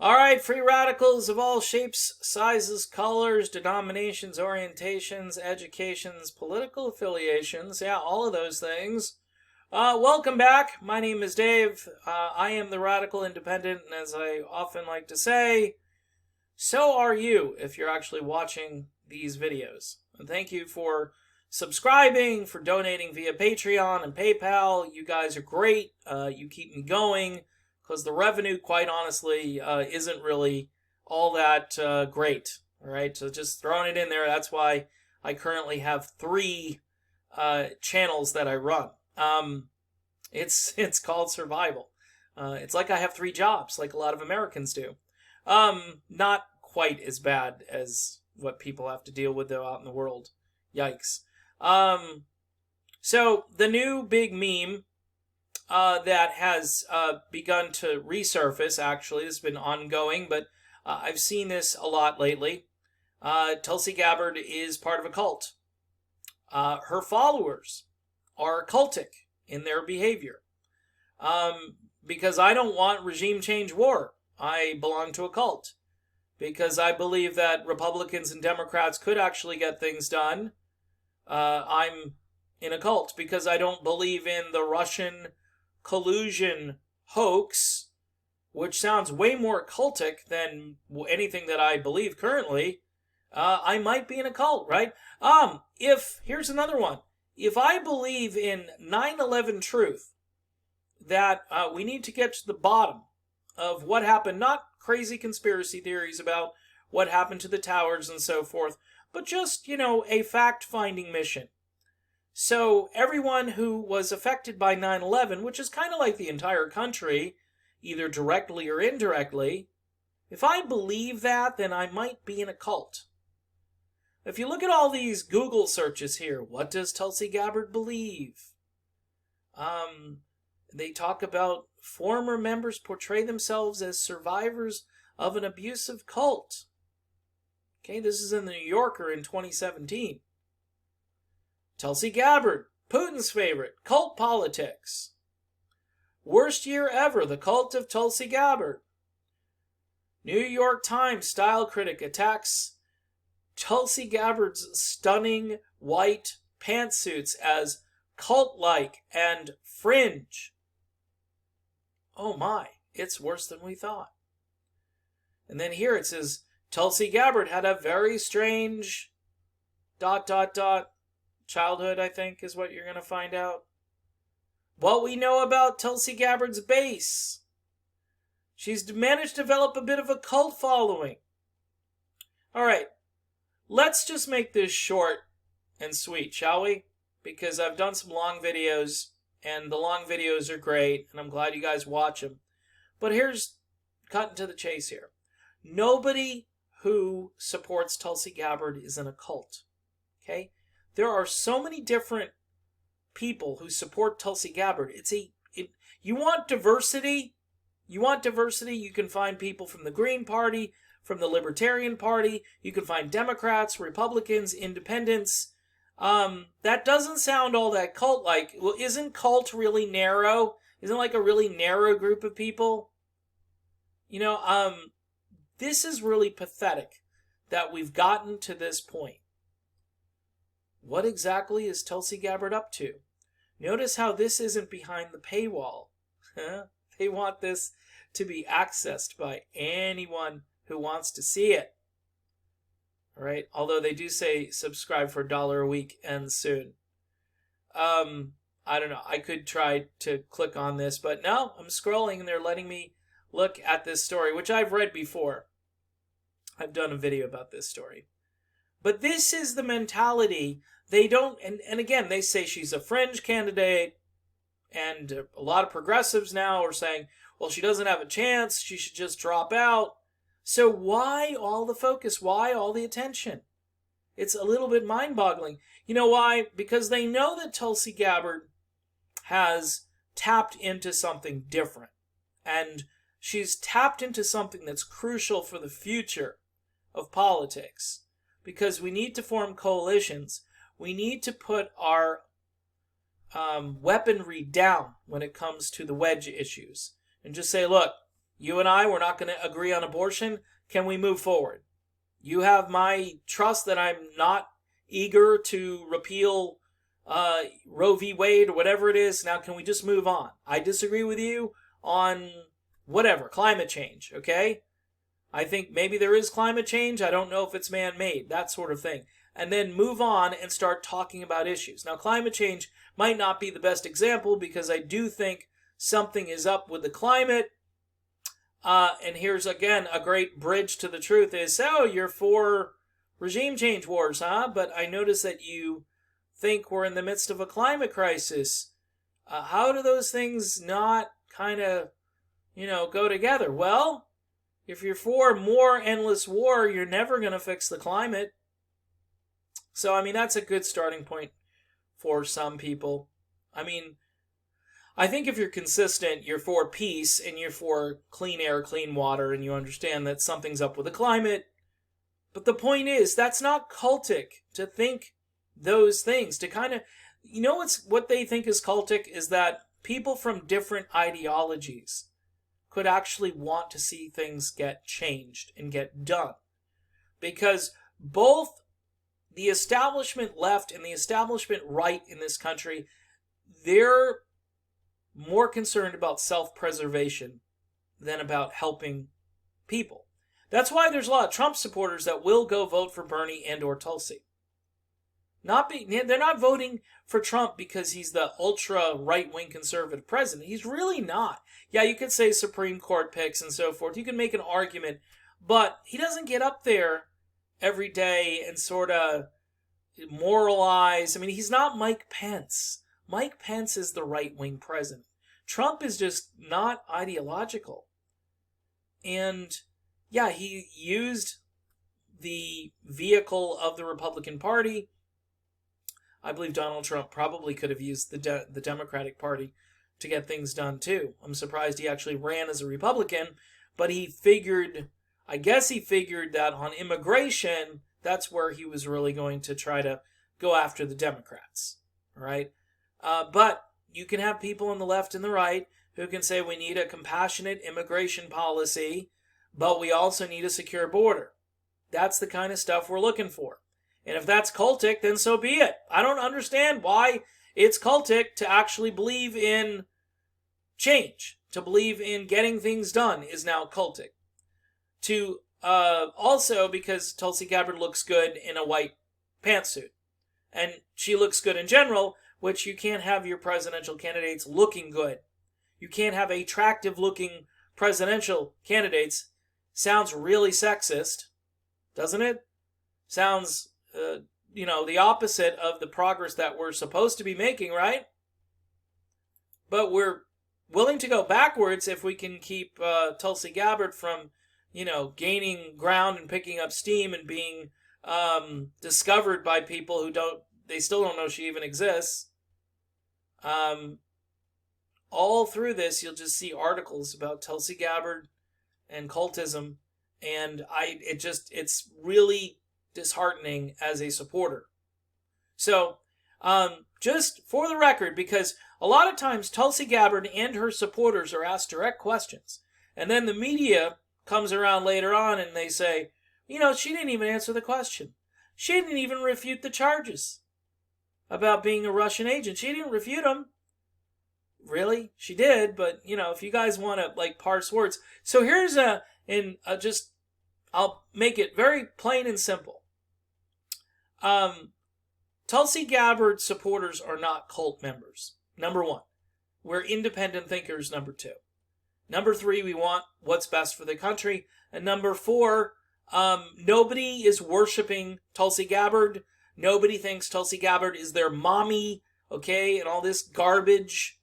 All right, free radicals of all shapes, sizes, colors, denominations, orientations, educations, political affiliations, yeah, all of those things. Welcome back. My name is Dave. I am the Radical Independent, and as I often like to say, so are you if you're actually watching these videos. And thank you for subscribing, for donating via Patreon and PayPal. You guys are great. You keep me going. Because the revenue, quite honestly, isn't really all that great. All right, so just throwing it in there. That's why I currently have 3 channels that I run. It's called survival. It's like I have 3 jobs, like a lot of Americans do. Not quite as bad as what people have to deal with though out in the world. Yikes. So the new big meme. That has begun to resurface, actually. This has been ongoing, but I've seen this a lot lately. Tulsi Gabbard is part of a cult. Her followers are cultic in their behavior. Because I don't want regime change war. I belong to a cult. Because I believe that Republicans and Democrats could actually get things done. I'm in a cult because I don't believe in the Russian collusion hoax, which sounds way more cultic than anything that I believe currently. I might be in a cult, right? Here's another one. If I believe in 9/11 truth, that we need to get to the bottom of what happened, not crazy conspiracy theories about what happened to the towers and so forth, but just, a fact-finding mission. So everyone who was affected by 9/11, which is kind of like the entire country, either directly or indirectly, if I believe that, then I might be in a cult. If you look at all these Google searches here, what does Tulsi Gabbard believe? They talk about former members portray themselves as survivors of an abusive cult. Okay, this is in the New Yorker in 2017. Tulsi Gabbard, Putin's favorite, cult politics. Worst year ever, the cult of Tulsi Gabbard. New York Times style critic attacks Tulsi Gabbard's stunning white pantsuits as cult-like and fringe. Oh my, it's worse than we thought. And then here it says, Tulsi Gabbard had a very strange ... childhood, I think, is what you're going to find out. What we know about Tulsi Gabbard's base. She's managed to develop a bit of a cult following. All right, let's just make this short and sweet, shall we? Because I've done some long videos, and the long videos are great, and I'm glad you guys watch them. But here's cutting to the chase here. Nobody who supports Tulsi Gabbard is in a cult, okay? There are so many different people who support Tulsi Gabbard. You want diversity? You want diversity? You can find people from the Green Party, from the Libertarian Party. You can find Democrats, Republicans, Independents. That doesn't sound all that cult-like. Well, isn't cult really narrow? Isn't it like a really narrow group of people? This is really pathetic that we've gotten to this point. What exactly is Tulsi Gabbard up to? Notice how this isn't behind the paywall. They want this to be accessed by anyone who wants to see it. All right, although they do say subscribe for $1 a week and soon. I don't know. I could try to click on this, but no, I'm scrolling and they're letting me look at this story, which I've read before. I've done a video about this story. But this is the mentality. They don't, and again, they say she's a fringe candidate, and a lot of progressives now are saying, well, she doesn't have a chance, she should just drop out. So why all the focus? Why all the attention? It's a little bit mind-boggling. You know why? Because they know that Tulsi Gabbard has tapped into something different. And she's tapped into something that's crucial for the future of politics. Because we need to form coalitions. We need to put our weaponry down when it comes to the wedge issues. And just say, look, You and I, we're not going to agree on abortion. Can we move forward? You have my trust that I'm not eager to repeal Roe v. Wade or whatever it is. Now, can we just move on? I disagree with you on whatever, climate change, okay? I think maybe there is climate change. I don't know if it's man-made, that sort of thing. And then move on and start talking about issues. Now, climate change might not be the best example because I do think something is up with the climate. And here's, again, a great bridge to the truth is, so you're for regime change wars, huh? But I notice that you think we're in the midst of a climate crisis. How do those things not kind of, go together? Well, if you're for more endless war, you're never going to fix the climate. So, I mean, that's a good starting point for some people. I mean, I think if you're consistent, you're for peace and you're for clean air, clean water, and you understand that something's up with the climate. But the point is, that's not cultic to think those things. To kind of, what they think is cultic is that people from different ideologies could actually want to see things get changed and get done. Because both the establishment left and the establishment right in this country, they're more concerned about self-preservation than about helping people. That's why there's a lot of Trump supporters that will go vote for Bernie and or Tulsi. They're not voting for Trump because he's the ultra right-wing conservative president. He's really not. Yeah, you could say Supreme Court picks and so forth. You can make an argument, but he doesn't get up there every day and sort of moralize. I mean, he's not Mike Pence. Mike Pence is the right-wing president. Trump is just not ideological. And yeah, he used the vehicle of the Republican Party. I believe Donald Trump probably could have used the Democratic Party to get things done too. I'm surprised he actually ran as a Republican, but I guess he figured that on immigration, that's where he was really going to try to go after the Democrats, right? But you can have people on the left and the right who can say we need a compassionate immigration policy, but we also need a secure border. That's the kind of stuff we're looking for. And if that's cultic, then so be it. I don't understand why it's cultic to actually believe in change, to believe in getting things done is now cultic. To also because Tulsi Gabbard looks good in a white pantsuit. And she looks good in general, which you can't have your presidential candidates looking good. You can't have attractive looking presidential candidates. Sounds really sexist, doesn't it? Sounds, the opposite of the progress that we're supposed to be making, right? But we're willing to go backwards if we can keep Tulsi Gabbard from, gaining ground and picking up steam and being discovered by people who they still don't know she even exists. All through this, you'll just see articles about Tulsi Gabbard and cultism, and it's really disheartening as a supporter. So, just for the record, because a lot of times Tulsi Gabbard and her supporters are asked direct questions, and then the media comes around later on and they say, she didn't even answer the question. She didn't even refute the charges about being a Russian agent. She didn't refute them. Really? She did, but, if you guys want to, parse words. So here's I'll make it very plain and simple. Tulsi Gabbard supporters are not cult members. Number one. We're independent thinkers, number two. Number three, we want what's best for the country. And number four, nobody is worshiping Tulsi Gabbard. Nobody thinks Tulsi Gabbard is their mommy, okay, and all this garbage.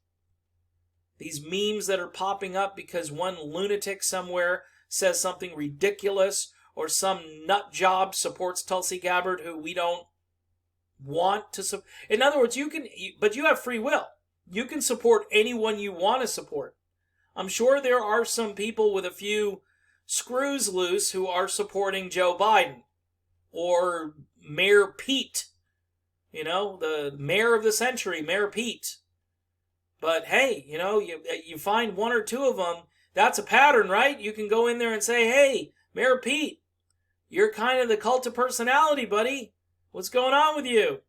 These memes that are popping up because one lunatic somewhere says something ridiculous, or some nut job supports Tulsi Gabbard who we don't want to support. In other words, but you have free will. You can support anyone you want to support. I'm sure there are some people with a few screws loose who are supporting Joe Biden or Mayor Pete. The mayor of the century, Mayor Pete. But hey, you find one or two of them That's a pattern, right? You can go in there and say, hey, Mayor Pete, you're kind of the cult of personality, buddy. What's going on with you?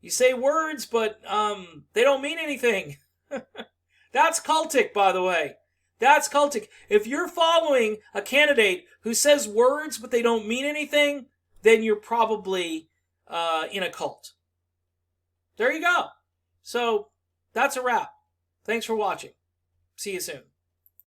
You say words, but they don't mean anything. That's cultic, by the way. That's cultic. If you're following a candidate who says words, but they don't mean anything, then you're probably in a cult. There you go. So that's a wrap. Thanks for watching. See you soon.